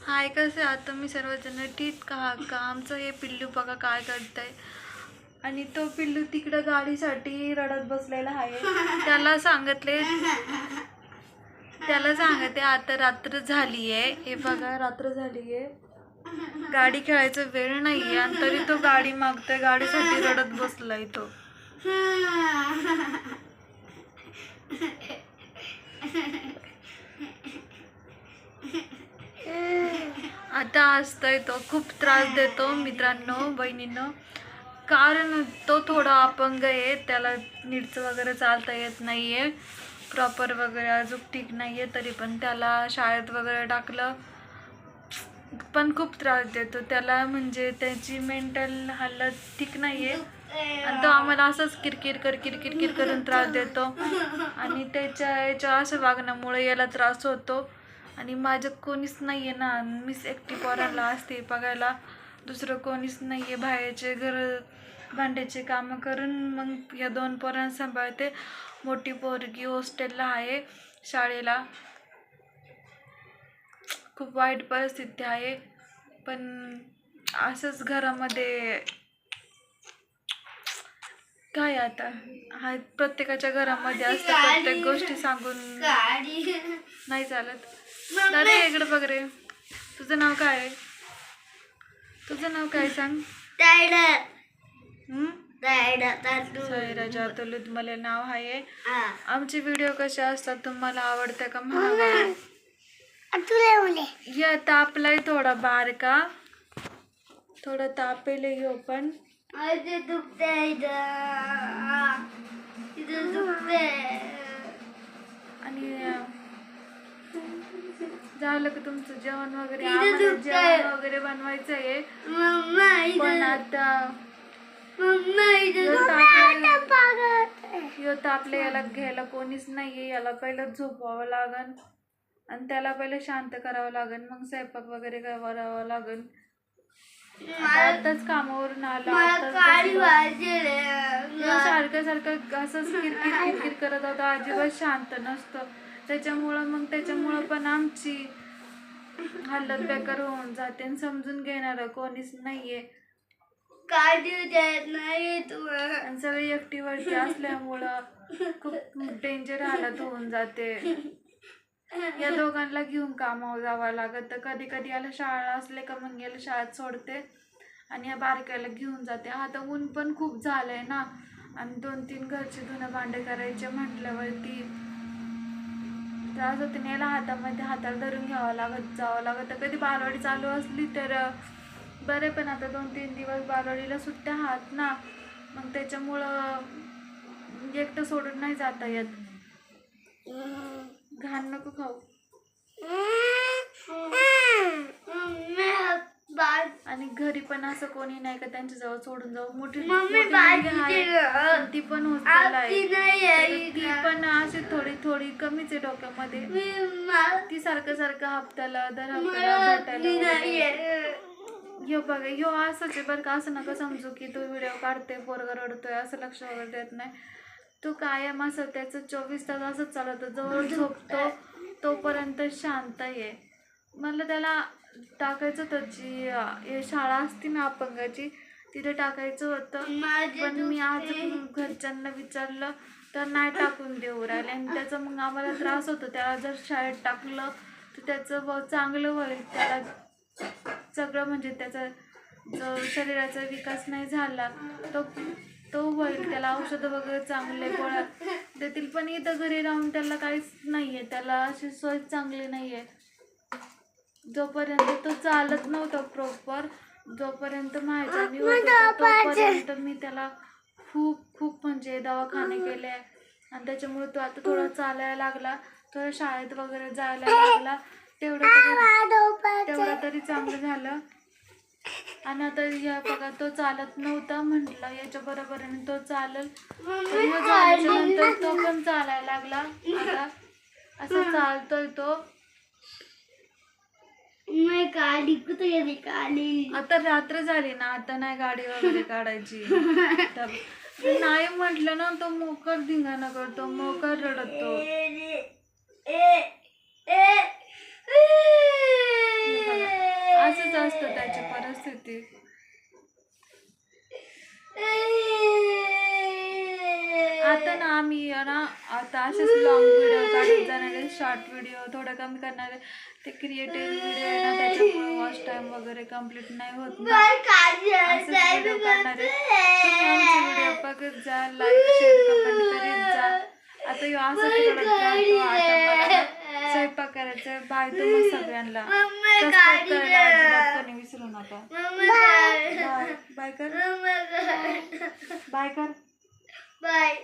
हाय, कसे आहात तुम्ही सर्वजण? ठीक का आमचं हे पिल्लू बघा काय करतंय. आणि तो पिल्लू तिकडं गाडीसाठी रडत बसलेला आहे. त्याला सांगते आता रात्र झालीये. हे बघा रात्र झालीये, गाडी खेळायचा वेळ नाहीये आणि तरी तो गाडी मागतोय, गाडीसाठी रडत बसलाय तो. आता असतोय तो, खूप त्रास देतो मित्रांनो, बहिणींनो. कारण तो थोडा अपंग आहे, त्याला नीटचं वगैरे चालता येत नाहीये, प्रॉपर वगैरे अजून ठीक नाहीये. तरी पण त्याला शाळेत वगैरे टाकलं पण खूप त्रास देतो त्याला, म्हणजे त्याची मेंटल हालत ठीक नाहीये आणि तो आम्हाला असंच किरकिर करून त्रास देतो. आणि याच्या असं वागण्यामुळे याला त्रास होतो. आणि माझ्यात कोणीच नाहीये ना, मीच एकटी पोरांना असते बघायला, दुसरं कोणीच नाहीये. बाहेरचे घर भांड्याचे कामं करून मग या 2 पोरांना सांभाळते. मोठी पोरगी हॉस्टेलला आहे, शाळेला. खूप वाईट परिस्थिती आहे, पण असंच घरामध्ये काय आता, हा प्रत्येकाच्या घरामध्ये असतं, प्रत्येक गोष्टी सांगून नाही चालत. दादा इकडे बघ रे, तुझं नाव काय आहे? तुझं नाव काय सांग? साईराजा अतुलित मला नाव आहे. आमचे व्हिडिओ कसे असतात, तुम्हाला आवडते का म्हणा. या तापलाय थोडा बारका, थोडा तापेल यो पण. आणि झालं का तुमचं जेवण वगैरे? आम्हाला जेवण वगैरे बनवायचं आहे, पण आता तापले याला घ्यायला कोणीच नाहीये. याला पहिलं झोपवावं लागन आणि त्याला पहिलं शांत करावं लागन, मग स्वयंपाक वगैरे करावं लागन. आताच कामावरून आला, सारखं असंच किरकिर करत होता, अजिबात शांत नसतं. त्याच्यामुळं पण आमची हालत बेकार होऊन जाते आणि समजून घेणार कोणीच नाहीये. सगळी एकटीवरती असल्यामुळं खूप डेंजर हालत होऊन जाते. या दोघांना घेऊन कामावर जावं लागत. कधी कधी याला शाळा असले का मग याला शाळेत सोडते आणि या बारक्याला घेऊन जाते. आता ऊन पण खूप झालंय ना, आणि 2-3 घरचे धुणं भांडे करायचे म्हटल्यावरती त्रास होते. याला हाताला धरून जावं लागत. कधी बालवाडी चालू असली तर बरे, पण आता 2-3 दिवस बालवाडीला सुट्ट्या आहात ना, मग त्याच्यामुळं एकटं सोडून नाही जाता येत. घाण नको खाऊ. आणि घरी पण असं कोणी नाही का त्यांच्याजवळ सोडून जाऊ. मोठी आहे, ती पण हॉस्टेल आहे, ती पण अशी थोडी कमीच आहे डोक्यामध्ये. ती सारखं हप्त्याला भेटायला. ह्यो बघा, ह्यो असंच आहे बरं का. असं नका समजू की तो व्हिडिओ काढते पोरगा रडतोय असं लक्ष वगैरे देत नाही. तो कायम असं त्याचं 24 तास असंच चालतं. जवळ झोपतो तोपर्यंत शांत आहे. मला त्याला टाकायचं होतं, जी शाळा असते ना अपंगाची, तिथे टाकायचं होतं, पण मी आज घरच्यांना विचारलं तर नाही टाकून देऊ राहिले. आणि त्याचा मग आम्हाला त्रास होतो. त्याला जर शाळेत टाकलं तर त्याचं चांगलं होईल. त्याला सगळं म्हणजे त्याचा जो शरीराचा विकास नाही झाला तो होईल. त्याला औषधं वगैरे चांगले गोळ्या देतील, पण इथं घरी राहून त्याला काहीच नाहीये. त्याला अशी सोय चांगली नाहीये. जोपर्यंत तो चालत नव्हता प्रॉपर, जोपर्यंत माझ्याने तोपर्यंत मी त्याला खूप म्हणजे दवाखाने केले. आणि त्याच्यामुळे तो आता थोडा चालायला लागला, थोडं शाळेत वगैरे जायला लागला. तेवढं तरी चांगलं झालं. आणि आता या बघा, तो चालत नव्हता, म्हटलं याच्या बरोबरीने तो चालेल. नंतर तो पण चालायला लागला. आता असं चालतोय तो. आता रात्र झाली ना, आता नाही गाडी वगैरे काढायची. नाही म्हटलं ना, तो मोकर धिंगाणा करतो, मोकर रडतो. असतं त्याची परिस्थिती. आता ना आम्ही ना आता असेच लॉंग व्हिडिओ काढत जाणार आहे, शॉर्ट व्हिडिओ थोडं कमी करणार आहे. ते क्रिएटिव्ह व्हिडिओ आहे ना त्याच्यामुळे वॉच टाईम वगैरे कम्प्लीट नाही होत ना, असेच व्हिडिओ काढणार आहे. तुम्ही आमचे व्हिडिओ बघत जा, लाईक शेअर कमेंट करीत जा. आता ह्यो असंच रडत राहतो. आता मला ना स्वयंपाक करायचा. बाय तुम्हा सगळ्यांना. सबस्क्राईब करायला अजिबात कोणी विसरू नका. बाय बाय कर, बाय कर, बाय.